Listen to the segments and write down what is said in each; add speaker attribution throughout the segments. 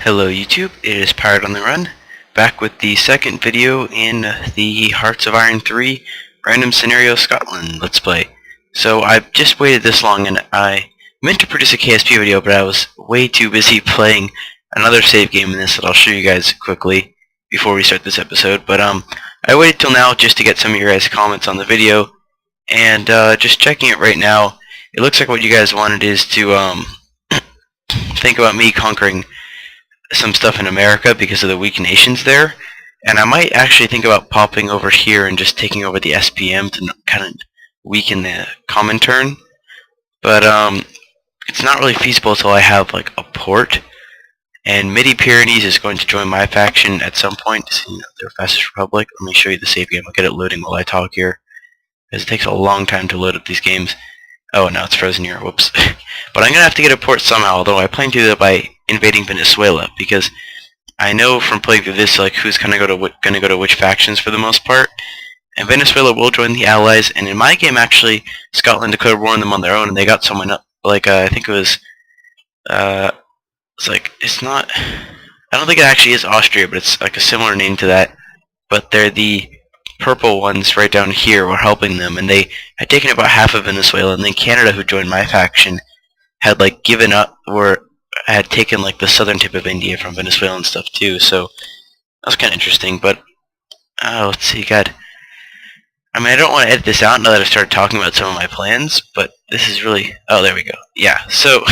Speaker 1: Hello YouTube, it is Pirate on the Run, back with the second video in the Hearts of Iron III Random Scenario Scotland Let's Play. So I've just waited this long and I meant to produce a KSP video, but I was way too busy playing another save game in this that I'll show you guys quickly before we start this episode. But I waited till now just to get some of your guys' comments on the video, and just checking it right now, it looks like what you guys wanted is to think about me conquering some stuff in America because of the weak nations there, and I might actually think about popping over here and just taking over the SPM to kind of weaken the Comintern, but it's not really feasible until I have like a port, and Midi-Pyrenees is going to join my faction at some point. So, they're fastest republic. Let me show you the save game. I'll get it loading while I talk here, because it takes a long time to load up these games. Oh, now it's frozen here. Whoops. But I'm going to have to get a port somehow, although I plan to do that by invading Venezuela, because I know from playing through this like who's going to go to which factions for the most part. And Venezuela will join the Allies, and in my game actually Scotland declared war on them on their own, and they got someone up, like I think it was it's not, I don't think it actually is Austria, but it's like a similar name to that, but they're the purple ones right down here were helping them, and they had taken about half of Venezuela, and then Canada, who joined my faction, had like given up, or had taken like the southern tip of India from Venezuela and stuff too. So that was kind of interesting. But let's see, God, I mean, I don't want to edit this out now that I've started talking about some of my plans, but this is really, oh, there we go. Yeah, so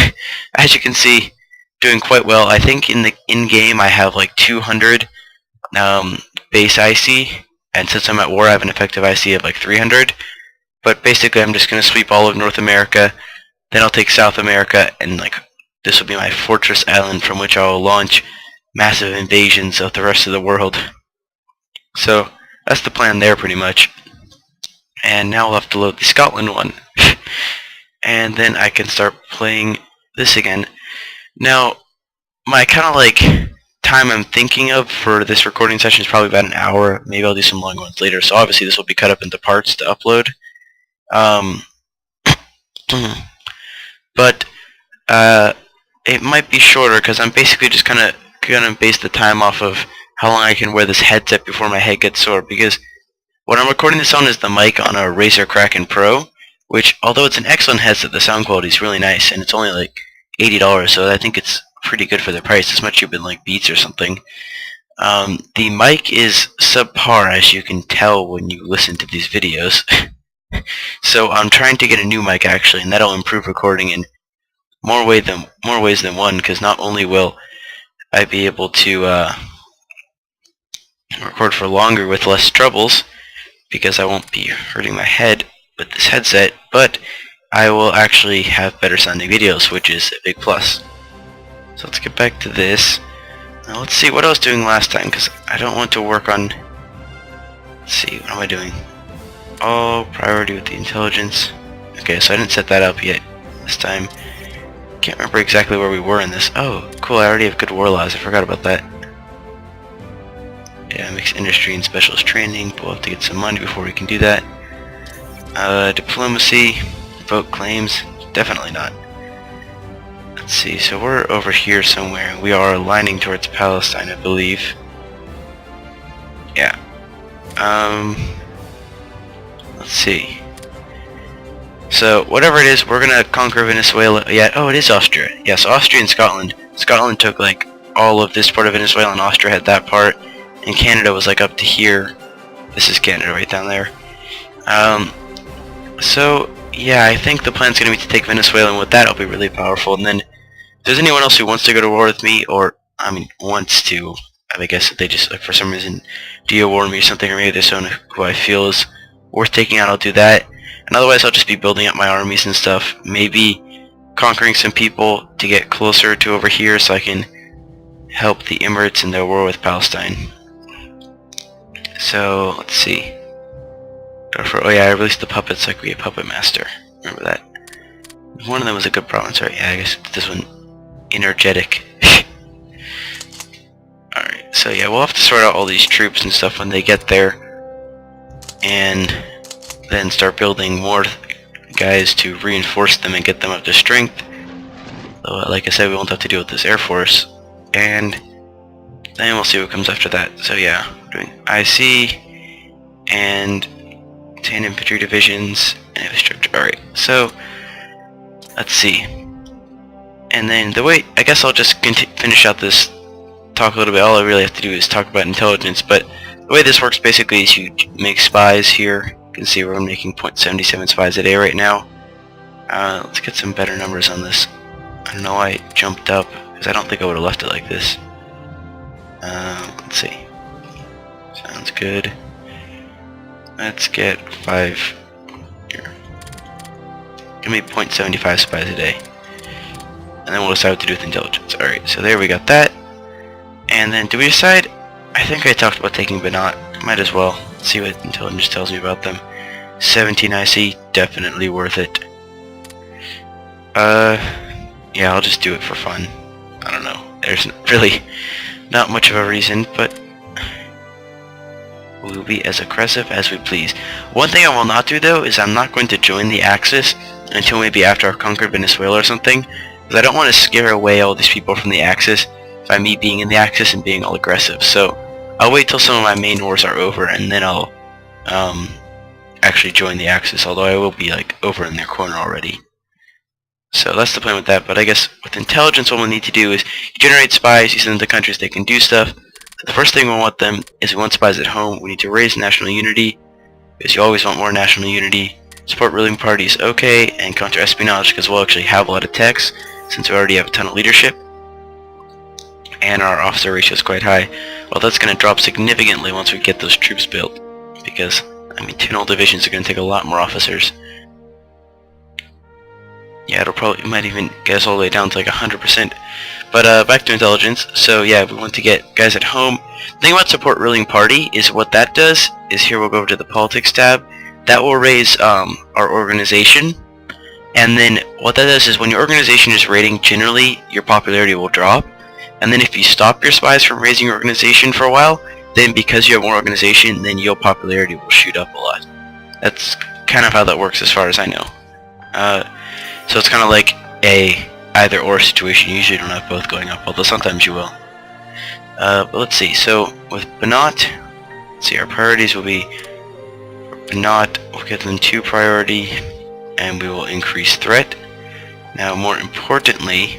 Speaker 1: as you can see, doing quite well. I think in the in-game I have like 200 base IC, and since I'm at war I have an effective IC of like 300, but basically I'm just going to sweep all of North America, then I'll take South America, and like this will be my fortress island from which I will launch massive invasions of the rest of the world. So that's the plan there pretty much. And now we'll have to load the Scotland one. And then I can start playing this again. Now, my kind of like time I'm thinking of for this recording session is probably about an hour. Maybe I'll do some long ones later. So obviously this will be cut up into parts to upload. But it might be shorter because I'm basically just kind of gonna base the time off of how long I can wear this headset before my head gets sore. Because what I'm recording this on is the mic on a Razer Kraken Pro, which, although it's an excellent headset, the sound quality is really nice, and it's only like $80, so I think it's pretty good for the price. It's much cheaper than like Beats or something. The mic is subpar, as you can tell when you listen to these videos. So I'm trying to get a new mic actually, and that'll improve recording in more ways than one, because not only will I be able to record for longer with less troubles, because I won't be hurting my head with this headset, but I will actually have better sounding videos, which is a big plus. So let's get back to this. Now let's see what I was doing last time, because I don't want to work on, let's see, what am I doing? Oh, priority with the intelligence. Okay, so I didn't set that up yet this time. Can't remember exactly where we were in this. Oh, cool, I already have good war laws. I forgot about that. Yeah, mixed industry and specialist training. But we'll have to get some money before we can do that. Diplomacy, vote claims. Definitely not. Let's see, so we're over here somewhere. We are aligning towards Palestine, I believe. Yeah. Let's see. So, whatever it is, we're gonna conquer Venezuela. Yeah, oh, it is Austria. Yes, Austria and Scotland. Scotland took, like, all of this part of Venezuela, and Austria had that part. And Canada was, like, up to here. This is Canada right down there. So, yeah, I think the plan's gonna be to take Venezuela, and with that, I'll be really powerful. And then, if there's anyone else who wants to go to war with me, or, I mean, wants to, I guess if they just, like, for some reason, do-war me or something, or maybe there's someone who I feel is worth taking out, I'll do that. And otherwise I'll just be building up my armies and stuff, maybe conquering some people to get closer to over here so I can help the Emirates in their war with Palestine. So let's see. Oh yeah, I released the puppets so I could be a puppet master. Remember that. One of them was a good province, right? Yeah, I guess this one, energetic. Alright, so yeah, we'll have to sort out all these troops and stuff when they get there, and then start building more guys to reinforce them and get them up to strength. Though, like I said, we won't have to deal with this Air Force, and then we'll see what comes after that. So yeah, we're doing IC and 10 infantry divisions and infrastructure. Alright, so let's see. And then the way, I guess I'll just finish out this talk a little bit. All I really have to do is talk about intelligence, but the way this works basically is you make spies here. You can see we're making 0.77 spies a day right now. Let's get some better numbers on this. I don't know why it jumped up, because I don't think I would have left it like this. Let's see. Sounds good. Let's get 5 here. Give me 0.75 spies a day. And then we'll decide what to do with intelligence. Alright, so there we got that. And then do we decide? I think I talked about taking Banat. Might as well see what intelligence tells me about them. 17 IC, definitely worth it. Yeah, I'll just do it for fun. I don't know. There's really not much of a reason, but we'll be as aggressive as we please. One thing I will not do though is I'm not going to join the Axis until maybe after I've conquered Venezuela or something, because I don't want to scare away all these people from the Axis by me being in the Axis and being all aggressive. So I'll wait till some of my main wars are over and then I'll actually join the Axis, although I will be like over in their corner already. So that's the plan with that, but I guess with intelligence what we'll need to do is you generate spies, you send them to countries they can do stuff. So the first thing we want them is we want spies at home. We need to raise national unity, because you always want more national unity. Support ruling parties, okay, and counter espionage, because we'll actually have a lot of techs, since we already have a ton of leadership. And our officer ratio is quite high. Well, that's going to drop significantly once we get those troops built, because, I mean, 10 old divisions are going to take a lot more officers. Yeah, it might even get us all the way down to like 100%. But back to intelligence. So yeah, we want to get guys at home. The thing about support ruling party is what that does is, here we'll go over to the politics tab. That will raise our organization. And then what that does is when your organization is rating, generally your popularity will drop. And then if you stop your spies from raising your organization for a while, then because you have more organization, then your popularity will shoot up a lot. That's kind of how that works as far as I know. So it's kind of like a either or situation. You usually don't have both going up, although sometimes you will. But let's see. So with Banat, let's see, our priorities will be for Banat, we'll give them 2 priority, and we will increase threat. Now, more importantly,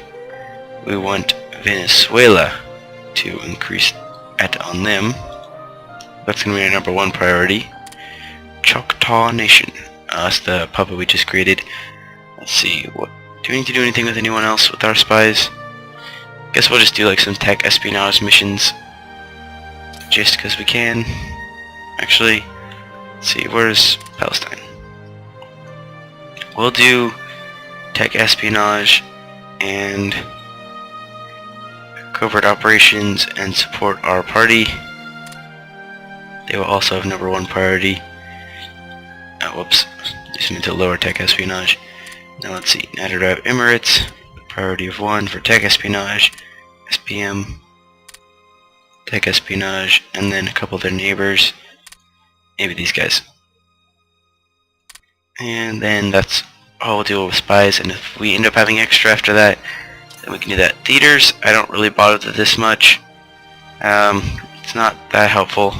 Speaker 1: we want Venezuela to increase threat on them. That's going to be our number 1 priority. Choctaw Nation. That's the puppet we just created. Let's see, what do we need to do anything with anyone else with our spies? Guess we'll just do like some tech espionage missions, just because we can. Actually, let's see, where's Palestine? We'll do tech espionage and covert operations and support our party. They will also have number 1 priority. Whoops, just need to lower tech espionage. Now let's see, United Arab Emirates, priority of 1 for tech espionage, SPM, tech espionage, and then a couple of their neighbors, maybe these guys. And then that's all we'll deal with spies, and if we end up having extra after that, then we can do that. Theaters, I don't really bother with this much. It's not that helpful.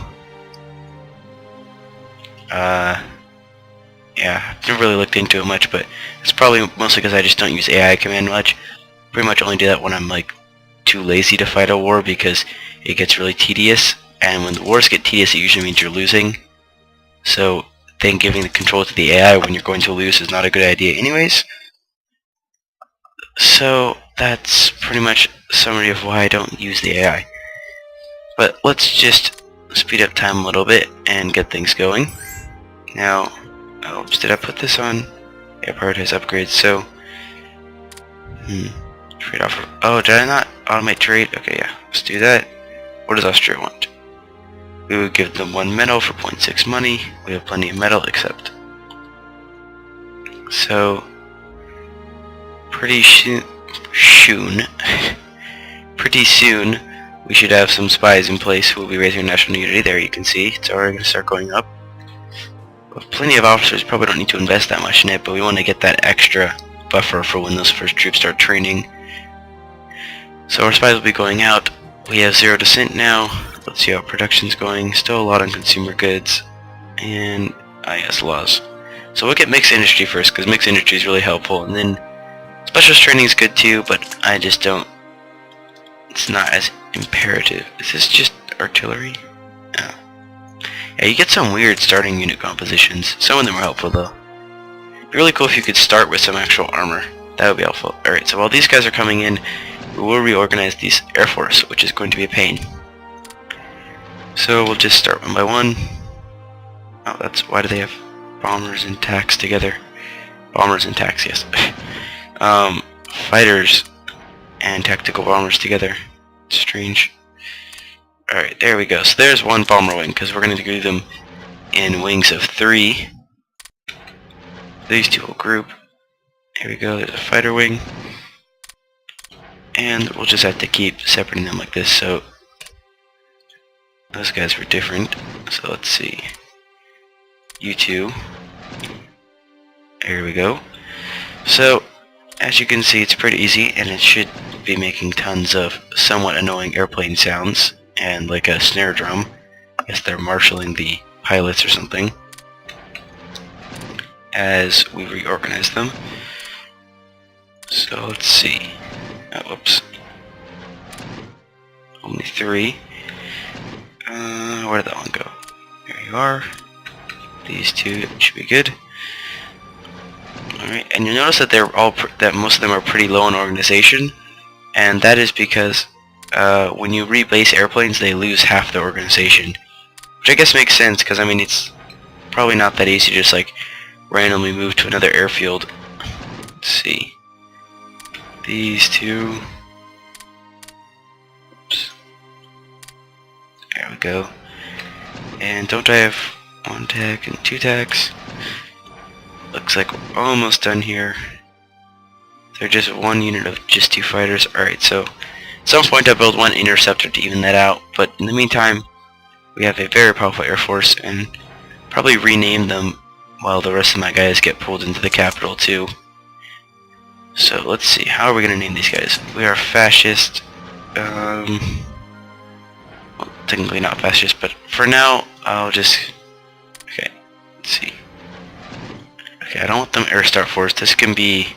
Speaker 1: Yeah, I've never really looked into it much, but it's probably mostly because I just don't use AI command much. Pretty much only do that when I'm like too lazy to fight a war, because it gets really tedious, and when the wars get tedious it usually means you're losing. So then giving the control to the AI when you're going to lose is not a good idea anyways. So that's pretty much a summary of why I don't use the AI. But let's just speed up time a little bit and get things going. Now, oops, did I put this on? Yeah, prioritize upgrades, so trade offer. Oh, did I not automate trade? Okay, yeah, let's do that. What does Austria want? We would give them 1 metal for 0.6 money. We have plenty of metal, except. So, pretty soon, we should have some spies in place who will be raising our national unity. There you can see, it's already going to start going up. With plenty of officers, probably don't need to invest that much in it, but we want to get that extra buffer for when those first troops start training. So our spies will be going out. We have 0 dissent now. Let's see how production's going. Still a lot on consumer goods. And IS laws. So we'll get mixed industry first, because mixed industry is really helpful. And then specialist training is good too, but I just don't... It's not as imperative. Is this just artillery? No. Yeah, you get some weird starting unit compositions. Some of them are helpful though. It'd be really cool if you could start with some actual armor. That would be helpful. Alright, so while these guys are coming in, we will reorganize these Air Force, which is going to be a pain. So we'll just start one by one. Oh, that's... why do they have bombers and TACs together? Bombers and TACs, yes. Fighters and tactical bombers together. Strange. Alright, there we go. So there's one bomber wing, because we're going to do them in wings of 3. These two will group. There we go, there's a fighter wing. And we'll just have to keep separating them like this, so those guys were different. So let's see. You two. There we go. So, as you can see, it's pretty easy, and it should be making tons of somewhat annoying airplane sounds, and like a snare drum. I guess they're marshalling the pilots or something, as we reorganize them. So let's see. Oh, whoops. Only 3. Where did that one go? There you are. These two should be good. Alright, and you'll notice that that most of them are pretty low in organization, and that is because when you rebase airplanes, they lose half the organization, which I guess makes sense, because I mean it's probably not that easy to just like randomly move to another airfield. Let's see. These two. Oops. There we go. And don't I have 1 TAC and 2 TACs? Looks like we're almost done here. They're just 1 unit of just 2 fighters. Alright, so at some point I'll build 1 interceptor to even that out, but in the meantime we have a very powerful Air Force, and probably rename them while the rest of my guys get pulled into the capital too. So let's see, how are we going to name these guys? We are fascist, well, technically not fascist, but for now I'll just, okay, let's see. Okay, I don't want them Air Star Force. This can be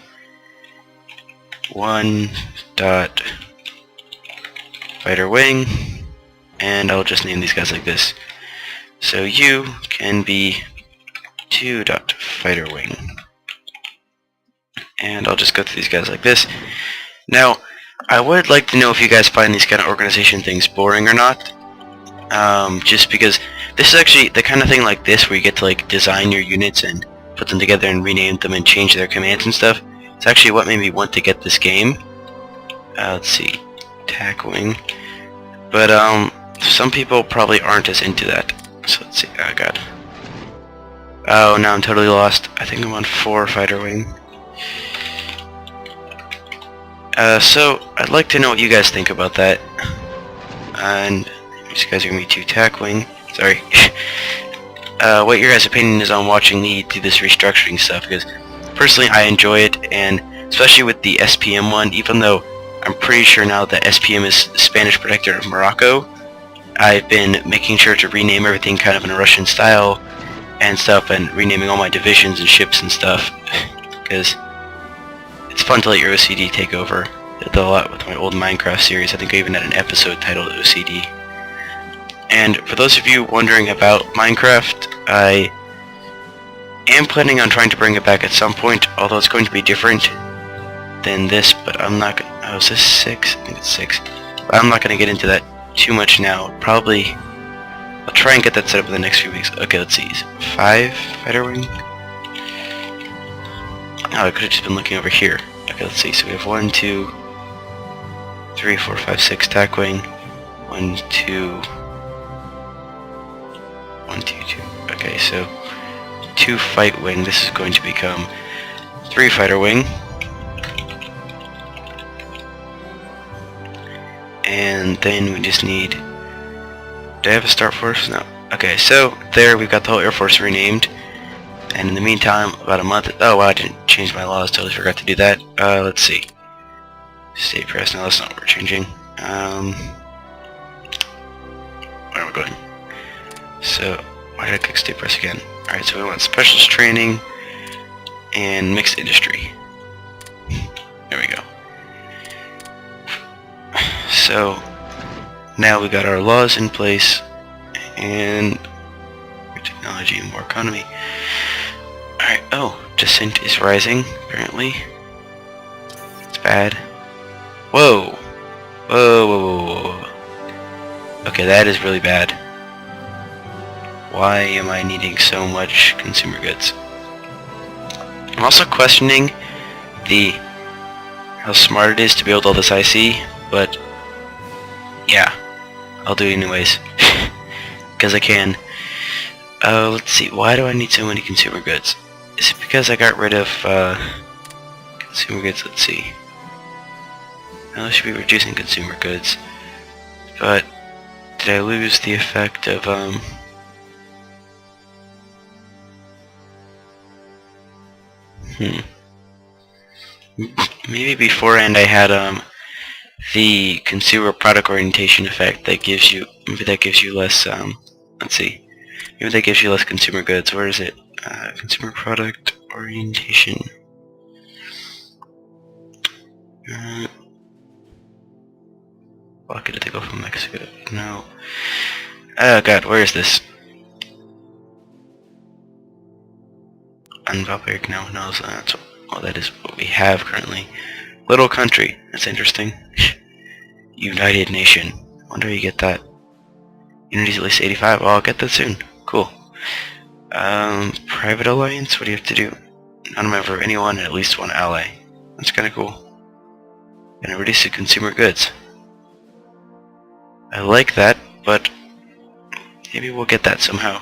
Speaker 1: 1 dot fighter wing, and I'll just name these guys like this. So you can be 2 dot fighter wing, and I'll just go through these guys like this. Now, I would like to know if you guys find these kind of organization things boring or not. Just because this is actually the kind of thing like this where you get to like design your units and put them together and rename them and change their commands and stuff. It's actually what made me want to get this game. Let's see, TAC wing. But some people probably aren't as into that. So let's see. Oh god. Oh, now I'm totally lost. I think I'm on 4 fighter wing. So I'd like to know what you guys think about that. And these guys are gonna be 2 TAC wing. Sorry. What your guys' opinion is on watching me do this restructuring stuff, because personally I enjoy it, and especially with the SPM one, even though I'm pretty sure now that SPM is Spanish Protector of Morocco, I've been making sure to rename everything kind of in a Russian style and stuff, and renaming all my divisions and ships and stuff, because it's fun to let your OCD take over. I did a lot with my old Minecraft series. I think I even had an episode titled OCD. And for those of you wondering about Minecraft, I am planning on trying to bring it back at some point, although it's going to be different than this, but I'm not going to... Oh, is this 6? I think it's 6. But I'm not going to get into that too much now. Probably... I'll try and get that set up in the next few weeks. Okay, let's see. 5 fighter wing? Oh, I could have just been looking over here. Okay, let's see. So we have 1, 2, 3, 4, 5, 6 TAC wing. 1, 2... 1, 2, 2. Okay, so 2 fight wing. This is going to become 3 fighter wing. And then we just need... Do I have a start force? No. Okay, so there we've got the whole Air Force renamed. And in the meantime, about a month... Oh, wow, I didn't change my laws. Totally forgot to do that. Let's see. State press. No, that's not what we're changing. Where am I going? So, why did I click state press again? Alright, so we want specialist training and mixed industry. There we go. So, now we got our laws in place and more technology and more economy. Alright, oh, dissent is rising, apparently. It's bad. Whoa! Whoa, whoa, whoa, whoa. Okay, that is really bad. Why am I needing so much consumer goods? I'm also questioning how smart it is to build all this IC, but yeah, I'll do it anyways. Because I can. Let's see, why do I need so many consumer goods? Is it because I got rid of consumer goods? Let's see. I should be reducing consumer goods, but did I lose the effect of maybe beforehand I had the consumer product orientation effect that gives you, maybe that gives you less let's see, maybe that gives you less consumer goods. Where is it? Consumer product orientation. Why did they go from Mexico? No. Oh god, where is this? Unpopular, no, so that's well, that is what we have currently. Little country, that's interesting. United Nation. I wonder how you get that. Unity's at least 85. Well, I'll get that soon. Cool. Private alliance. What do you have to do? Non-member of anyone and at least one ally. That's kind of cool. And reduce the consumer goods. I like that, but maybe we'll get that somehow.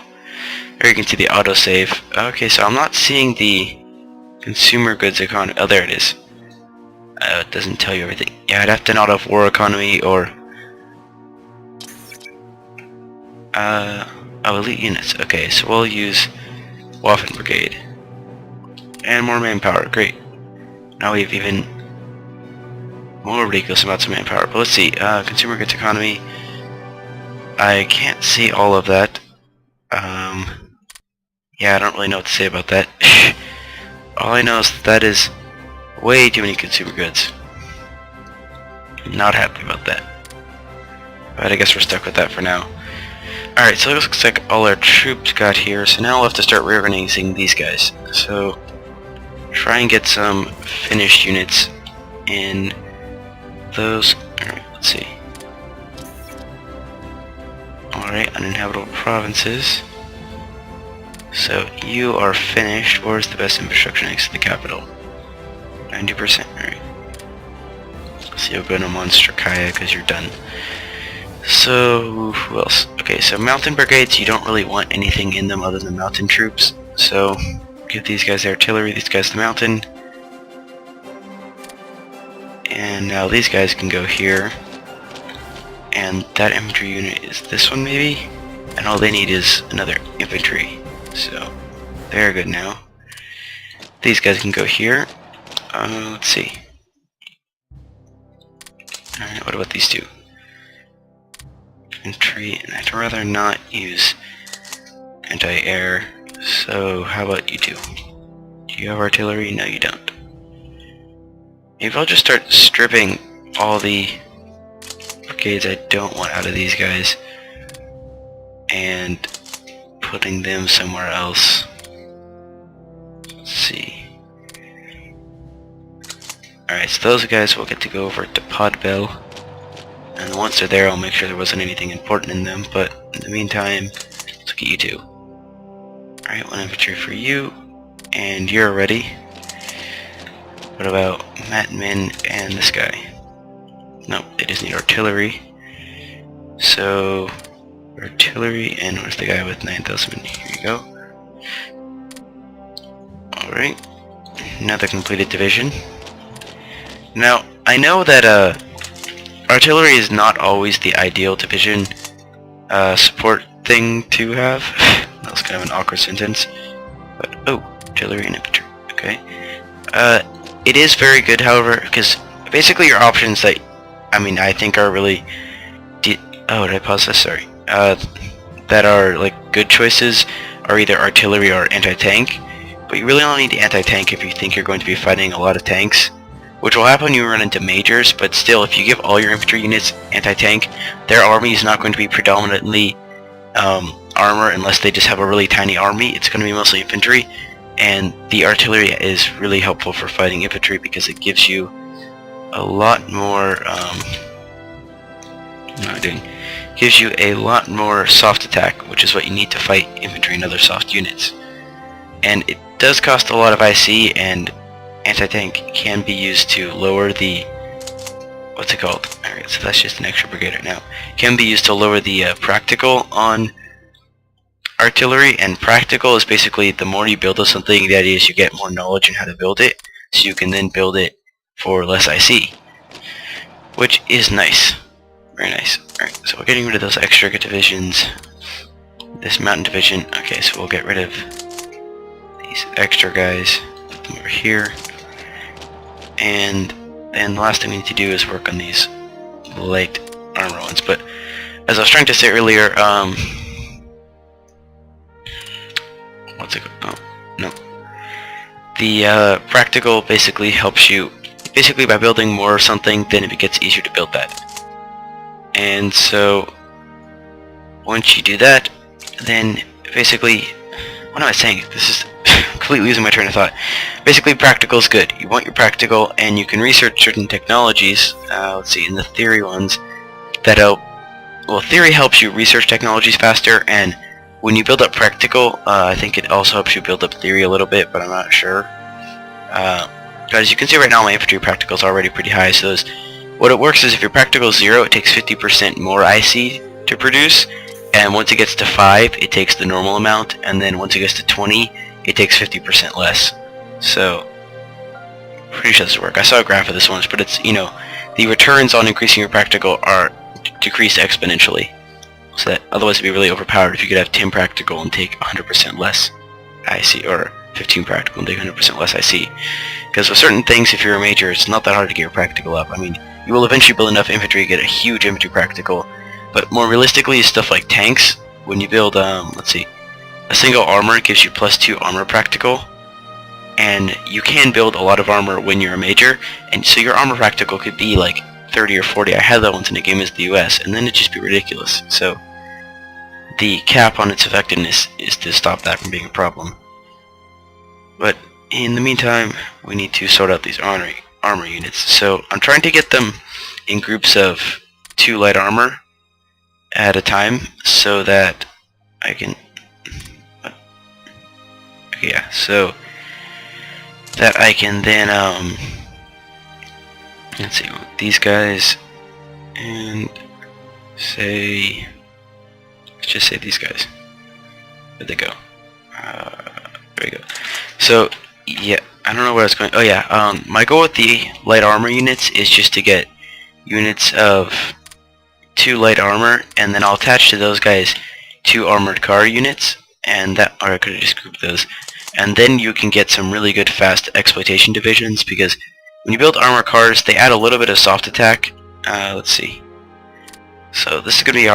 Speaker 1: There you can see the autosave. Okay, so I'm not seeing the consumer goods economy. Oh, there it is. It doesn't tell you everything. Yeah, I'd have to not have war economy or elite units. Okay, so we'll use Waffen Brigade and more manpower. Great. Now we have even more ridiculous amounts of manpower. But let's see. Consumer goods economy. I can't see all of that. Yeah, I don't really know what to say about that. All I know is that is way too many consumer goods. Not happy about that. But I guess we're stuck with that for now. Alright, so it looks like all our troops got here, so now we'll have to start reorganizing these guys. So, try and get some finished units in those. Alright, let's see. Alright, uninhabitable provinces. So, you are finished. Where's the best infrastructure next to the capital? 90%, alright. So you'll go to Monster Kaya because you're done. So, who else? Okay, so mountain brigades, you don't really want anything in them other than mountain troops. So, give these guys the artillery, these guys the mountain. And now these guys can go here. And that infantry unit is this one maybe? And all they need is another infantry. So, they're good now. These guys can go here. Let's see. Alright, what about these two? Infantry, and I'd rather not use anti-air, so how about you two? Do you have artillery? No, you don't. Maybe I'll just start stripping all the brigades I don't want out of these guys and putting them somewhere else. Let's see. Alright, so those guys will get to go over to Podbell. And once they're there, I'll make sure there wasn't anything important in them, but in the meantime, let's look at you two. Alright, one infantry for you, and you're ready. What about Matman and this guy? Nope, they just need artillery. So, artillery, and where's the guy with 9,000? Here you go. Alright, another completed division. Now, I know that artillery is not always the ideal division support thing to have. That was kind of an awkward sentence. But, oh, artillery and infantry. Okay. It is very good, however, because basically your options that, I think are really, oh, did I pause this? Sorry. That are like good choices are either artillery or anti-tank, but you really only need anti-tank if you think you're going to be fighting a lot of tanks, which will happen when you run into majors. But still, if you give all your infantry units anti-tank, their army is not going to be predominantly armor unless they just have a really tiny army. It's going to be mostly infantry, and the artillery is really helpful for fighting infantry because it gives you a lot more gives you a lot more soft attack, which is what you need to fight infantry and other soft units. And it does cost a lot of IC, and anti-tank can be used to lower the, what's it called? Alright, so that's just an extra brigade right now. Can be used to lower the practical on artillery, and practical is basically the more you build of something, the idea is you get more knowledge on how to build it, so you can then build it for less IC, which is nice. Very nice. Alright, so we're getting rid of those extra divisions. This mountain division. Okay, so we'll get rid of these extra guys. Put them over here. And then the last thing we need to do is work on these light armor ones. But as I was trying to say earlier, what's it called? Oh, no. The practical basically helps you, by building more of something, then it gets easier to build that. And so once you do that, then basically, what am I saying? This is completely losing my train of thought. Basically, practical is good. You want your practical, and you can research certain technologies. Let's see, in the theory ones that help. Well, theory helps you research technologies faster, and when you build up practical, I think it also helps you build up theory a little bit, but I'm not sure. But as you can see right now, my infantry practical is already pretty high, so what it works is if your practical is 0, it takes 50% more IC to produce, and once it gets to 5, it takes the normal amount, and then once it gets to 20, it takes 50% less. So, pretty sure this will work. I saw a graph of this once, but it's, the returns on increasing your practical are decreased exponentially. So that otherwise it'd be really overpowered if you could have 10 practical and take 100% less IC, or 15 practical and take 100% less IC. Because with certain things, if you're a major, it's not that hard to get your practical up. You will eventually build enough infantry to get a huge infantry practical, but more realistically, stuff like tanks, when you build, let's see, a single armor gives you +2 armor practical, and you can build a lot of armor when you're a major, and so your armor practical could be like 30 or 40. I had that once in a game as the US, and then it'd just be ridiculous. So the cap on its effectiveness is to stop that from being a problem. But in the meantime, we need to sort out these armor units. So I'm trying to get them in groups of 2 light armor at a time, so that I can, yeah, so that I can then let's see, these guys, and say, let's just say these guys. Where'd they go? There we go. So yeah, I don't know where I was going. Oh yeah, my goal with the light armor units is just to get units of 2 light armor, and then I'll attach to those guys 2 armored car units, and that, or I could have just grouped those, and then you can get some really good fast exploitation divisions, because when you build armor cars, they add a little bit of soft attack. Let's see. So this is going to be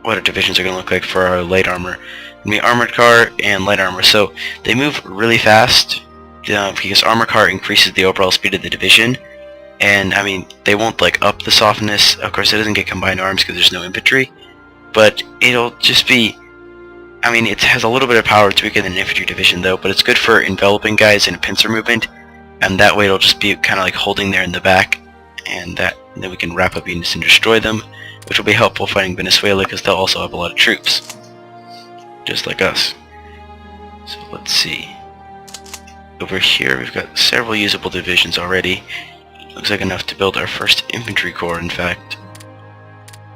Speaker 1: what our divisions are going to look like for our light armor. It's going to be armored car and light armor. So they move really fast, because armor car increases the overall speed of the division, and they won't like up the softness. Of course, it doesn't get combined arms because there's no infantry, but it'll just be, it has a little bit of power. It's weaker than an infantry division though, but it's good for enveloping guys in a pincer movement, and that way it'll just be kind of like holding there in the back, and then we can wrap up units and destroy them, which will be helpful fighting Venezuela because they'll also have a lot of troops, just like us. So let's see. Over here we've got several usable divisions already. Looks like enough to build our first infantry corps, in fact.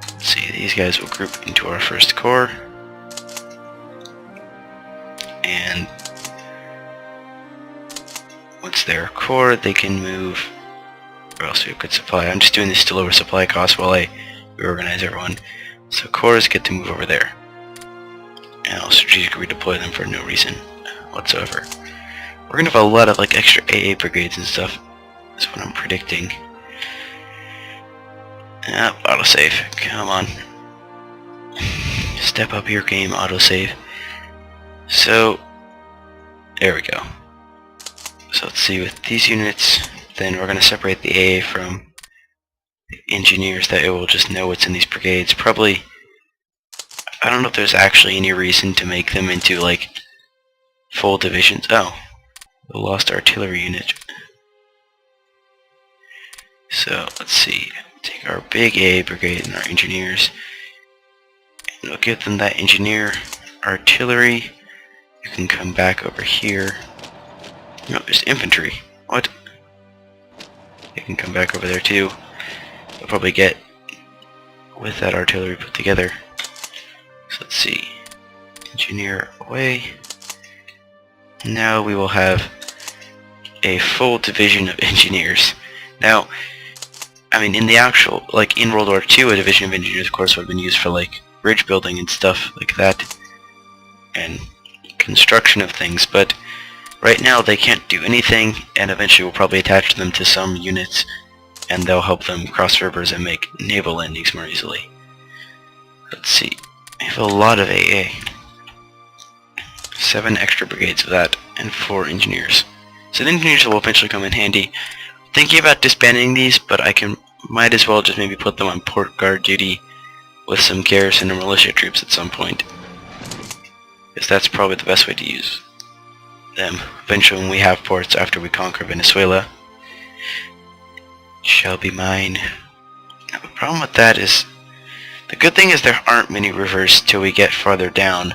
Speaker 1: Let's see, these guys will group into our first corps. And once they're a corps, they can move. Or else we have good supply. I'm just doing this to lower supply costs while I reorganize everyone. So corps get to move over there. And I'll strategically redeploy them for no reason whatsoever. We're gonna have a lot of like extra AA brigades and stuff. That's what I'm predicting. Autosave. Come on. Step up your game, autosave. So, there we go. So let's see, with these units, then we're going to separate the AA from the engineers, that it will just know what's in these brigades. Probably, I don't know if there's actually any reason to make them into, like, full divisions. Oh, we lost artillery unit. So, let's see, take our big AA brigade and our engineers, and we'll give them that engineer artillery. You can come back over here. No, there's infantry. What? You can come back over there too. We'll probably get with that artillery put together. So let's see. Engineer away. Now we will have a full division of engineers. Now, I mean, in the actual, like in World War II, a division of engineers, of course, would have been used for like bridge building and stuff like that, and construction of things, but right now they can't do anything, and eventually we'll probably attach them to some units, and they'll help them cross rivers and make naval landings more easily. Let's see, we have a lot of AA. 7 extra brigades of that, and 4 engineers. So the engineers will eventually come in handy. Thinking about disbanding these, but might as well just maybe put them on port guard duty with some garrison and militia troops at some point, because that's probably the best way to use them eventually when we have ports after we conquer Venezuela. Shall be mine. Now, the problem with that is, the good thing is there aren't many rivers till we get farther down,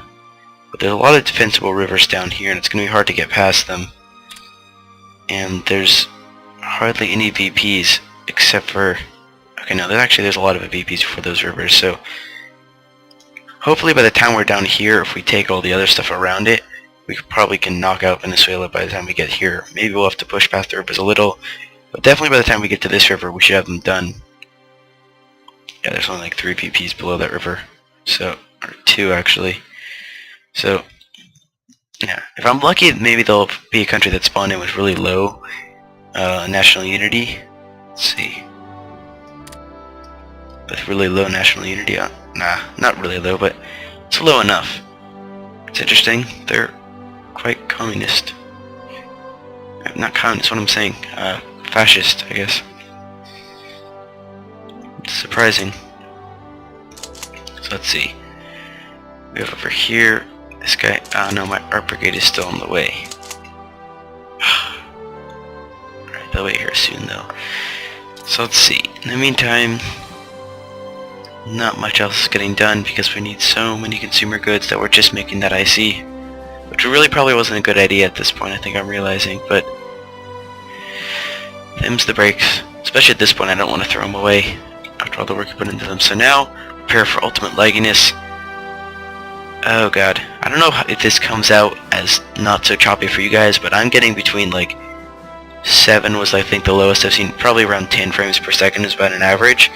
Speaker 1: but there's a lot of defensible rivers down here, and it's going to be hard to get past them. And there's hardly any VPs except for, okay, no, there's a lot of VPs for those rivers, so hopefully by the time we're down here, if we take all the other stuff around it, we probably can knock out Venezuela by the time we get here. Maybe we'll have to push past the rivers a little, but definitely by the time we get to this river, we should have them done. Yeah, there's only like 3 VPs below that river, so, or 2 actually. So, yeah, if I'm lucky, maybe there'll be a country that spawned in with really low national unity. Let's see. With really low national unity. Nah, not really low, but it's low enough. It's interesting. They're quite communist. Not communist, what I'm saying. Fascist, I guess. It's surprising. So let's see. We have over here this guy. No, my art brigade is still on the way. Alright, they'll wait here soon though. So let's see. In the meantime, not much else is getting done because we need so many consumer goods that we're just making that IC, which really probably wasn't a good idea at this point, I think I'm realizing, but them's the breaks. Especially at this point, I don't want to throw them away after all the work you put into them. So now, prepare for ultimate lagginess. Oh god, I don't know if this comes out as not so choppy for you guys, but I'm getting between like 7 was I think the lowest I've seen, probably around 10 frames per second is about an average.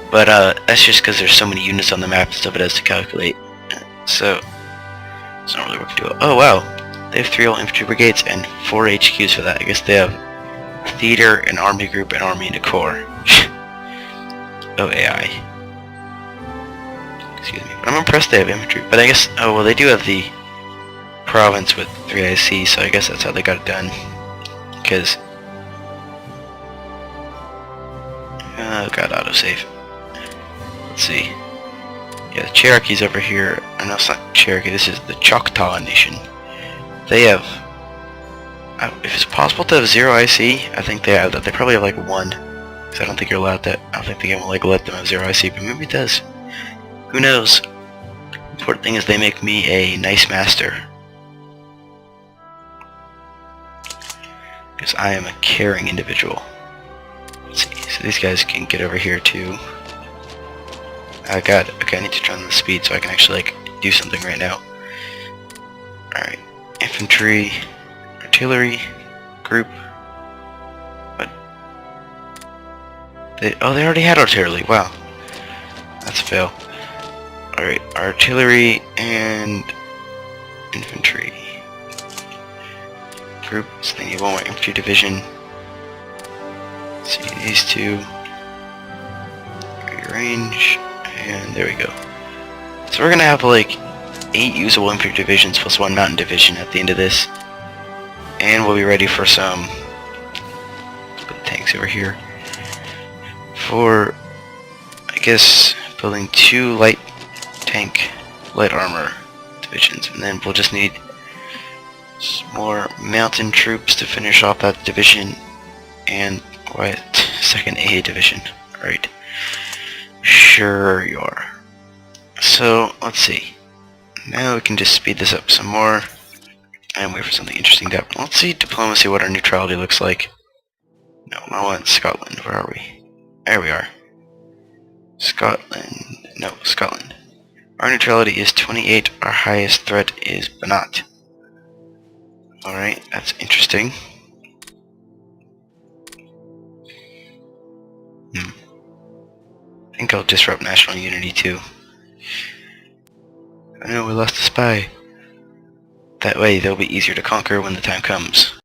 Speaker 1: But that's just because there's so many units on the map and stuff it has to calculate. So it's not really working too well. Oh wow, they have 3 all infantry brigades and 4 HQs for that. I guess they have theater, an army group, an army, and a corps. OAI. Excuse me. But I'm impressed they have infantry. But I guess, oh well, they do have the province with 3 IC, so I guess that's how they got it done. Because, oh god, autosave. Let's see. Yeah, the Cherokee's over here. No, it's not Cherokee. This is the Choctaw Nation. They have, if it's possible to have 0 IC, I think they have that. They probably have like 1. Because I don't think you're allowed that. I don't think the game will like let them have 0 IC, but maybe it does. Who knows? The important thing is they make me a nice master. Because I am a caring individual. Let's see. So these guys can get over here too. Oh god, okay, I need to turn the speed so I can actually like do something right now. Alright, infantry, artillery, group. What? They already had artillery, wow. That's a fail. Alright, artillery and infantry. Group, so they need 1 more infantry division. Let's see, these 2. range, and there we go. So we're gonna have like 8 usable infantry divisions plus 1 mountain division at the end of this, and we'll be ready for some. Let's put the tanks over here for, I guess, building 2 light armor divisions, and then we'll just need some more mountain troops to finish off that division, and what, second AA division, right? Sure you are. So let's see. Now we can just speed this up some more and wait for something interesting to happen. Let's see diplomacy, what our neutrality looks like. No, I want Scotland. Where are we? There we are. Scotland. No, Scotland. Our neutrality is 28. Our highest threat is Banat. Alright, that's interesting. I think I'll disrupt national unity too. I know we lost a spy. That way they'll be easier to conquer when the time comes.